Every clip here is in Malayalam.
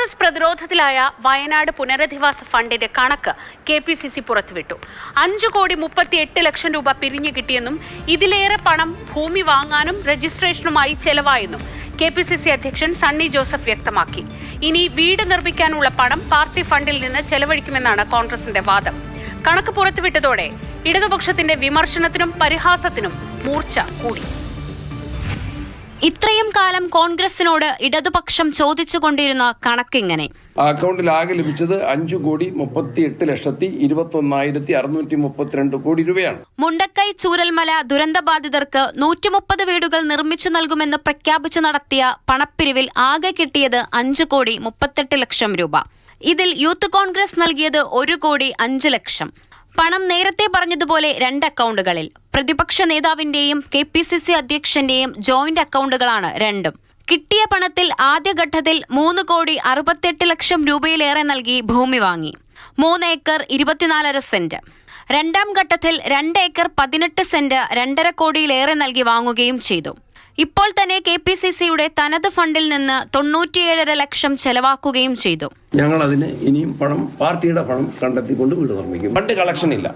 കോൺഗ്രസ് പ്രതിരോധത്തിലായ വയനാട് പുനരധിവാസ ഫണ്ടിന്റെ കണക്ക് KPCC പുറത്തുവിട്ടു. 5,38,00,000 രൂപ പിരിഞ്ഞു കിട്ടിയെന്നും ഇതിലേറെ പണം ഭൂമി വാങ്ങാനും രജിസ്ട്രേഷനുമായി ചെലവായെന്നും KPCC അധ്യക്ഷൻ സണ്ണി ജോസഫ് വ്യക്തമാക്കി. ഇനി വീട് നിർമ്മിക്കാനുള്ള പണം പാർട്ടി ഫണ്ടിൽ നിന്ന് ചെലവഴിക്കുമെന്നാണ് കോൺഗ്രസിന്റെ വാദം. കണക്ക് പുറത്തുവിട്ടതോടെ ഇടതുപക്ഷത്തിന്റെ വിമർശനത്തിനും പരിഹാസത്തിനും മൂർച്ച കൂടി. ഇത്രയും കാലം കോൺഗ്രസിനോട് ഇടതുപക്ഷം ചോദിച്ചുകൊണ്ടിരുന്ന കണക്കിങ്ങനെ: അക്കൗണ്ടിൽ ആകെ ലഭിച്ചത് 5,38,21,632 കോടി രൂപയാണ്. മുണ്ടക്കൈ ചൂരൽമല ദുരന്തബാധിതർക്ക് 130 വീടുകൾ നിർമ്മിച്ചു നൽകുമെന്ന് പ്രഖ്യാപിച്ചു നടത്തിയ പണപ്പിരിവിൽ ആകെ കിട്ടിയത് 5,38,00,000 രൂപ. ഇതിൽ യൂത്ത് കോൺഗ്രസ് നൽകിയത് 1,05,00,000. പണം നേരത്തെ പറഞ്ഞതുപോലെ 2 അക്കൗണ്ടുകളിൽ. പ്രതിപക്ഷ നേതാവിന്റെയും KPCC അധ്യക്ഷന്റെയും ജോയിന്റ് അക്കൗണ്ടുകളാണ് രണ്ടും. കിട്ടിയ പണത്തിൽ ആദ്യഘട്ടത്തിൽ 3,68,00,000 രൂപയിലേറെ നൽകി ഭൂമി വാങ്ങി. 3 ഏക്കർ 24.5 സെന്റ്. രണ്ടാം ഘട്ടത്തിൽ 2 ഏക്കർ 18 സെന്റ് 2.5 കോടിയിലേറെ നൽകി വാങ്ങുകയും ചെയ്തു. ഇപ്പോൾ തന്നെ KPCCയുടെ തനത് ഫണ്ടിൽ നിന്ന് 97.5 ലക്ഷം ചെലവാക്കുകയും ചെയ്തു. ഞങ്ങൾ അതിന് ഇനിയും പണം, പാർട്ടിയുടെ പണം കണ്ടെത്തിക്കൊണ്ട് വീട് നിർമ്മിക്കും. ഫണ്ട് കളക്ഷൻ ഇല്ല.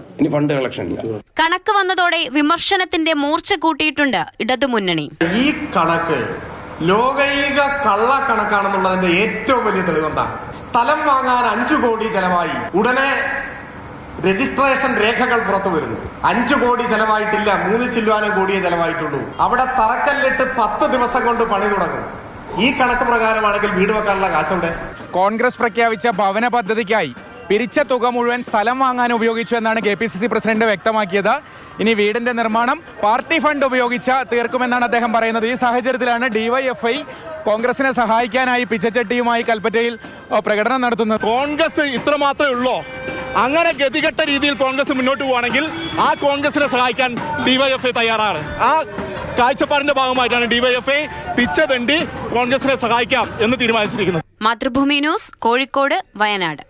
കണക്ക് വന്നതോടെ വിമർശനത്തിന്റെ മൂർച്ച കൂട്ടിയിട്ടുണ്ട് ഇടതുമുന്നണി. ഈ കണക്ക് ലോകൈക കള്ളക്കണക്കാണെന്നുള്ളതിന്റെ ഏറ്റവും വലിയ തെളിവെന്താ? സ്ഥലം വാങ്ങാൻ 5 കോടി ചെലവായി. ഉടനെ രജിസ്ട്രേഷൻ രേഖകൾ പുറത്തു വരുന്നു. 5 കോടി ചെലവായിട്ടില്ല, 3 ചില്ലുവാനും കോടിയേ ചെലവായിട്ടുള്ളൂ. അവിടെ തറക്കല്ലിട്ട് 10 ദിവസം കൊണ്ട് പണി തുടങ്ങും. ഈ കണക്ക് പ്രകാരമാണെങ്കിൽ വീട് വെക്കാനുള്ള കാശുണ്ട്. കോൺഗ്രസ് പ്രഖ്യാപിച്ച ഭവന പദ്ധതിക്കായി പിരിച്ച തുക മുഴുവൻ സ്ഥലം വാങ്ങാൻ ഉപയോഗിച്ചു എന്നാണ് KPCC പ്രസിഡന്റ് വ്യക്തമാക്കിയത്. ഇനി വീടിന്റെ നിർമ്മാണം പാർട്ടി ഫണ്ട് ഉപയോഗിച്ച് തീർക്കുമെന്നാണ് അദ്ദേഹം പറയുന്നത്. ഈ സാഹചര്യത്തിലാണ് DYFI കോൺഗ്രസിനെ സഹായിക്കാനായി പിച്ചച്ചട്ടിയുമായി കൽപ്പറ്റയിൽ പ്രകടനം നടത്തുന്നത്. കോൺഗ്രസ് ഇത്ര മാത്രമേ ഉള്ളൂ. അങ്ങനെ ഗതികെട്ട രീതിയിൽ കോൺഗ്രസ് മുന്നോട്ട് പോവുകയാണെങ്കിൽ ആ കോൺഗ്രസിനെ സഹായിക്കാൻ DYFI തയ്യാറാണ്. ആ കാഴ്ചപ്പാടിന്റെ ഭാഗമായിട്ടാണ് DYFI പിച്ചതണ്ടി കോൺഗ്രസിനെ സഹായിക്കാം എന്ന് തീരുമാനിച്ചിരിക്കുന്നത്. മാതൃഭൂമി ന്യൂസ്, കോഴിക്കോട്, വയനാട്.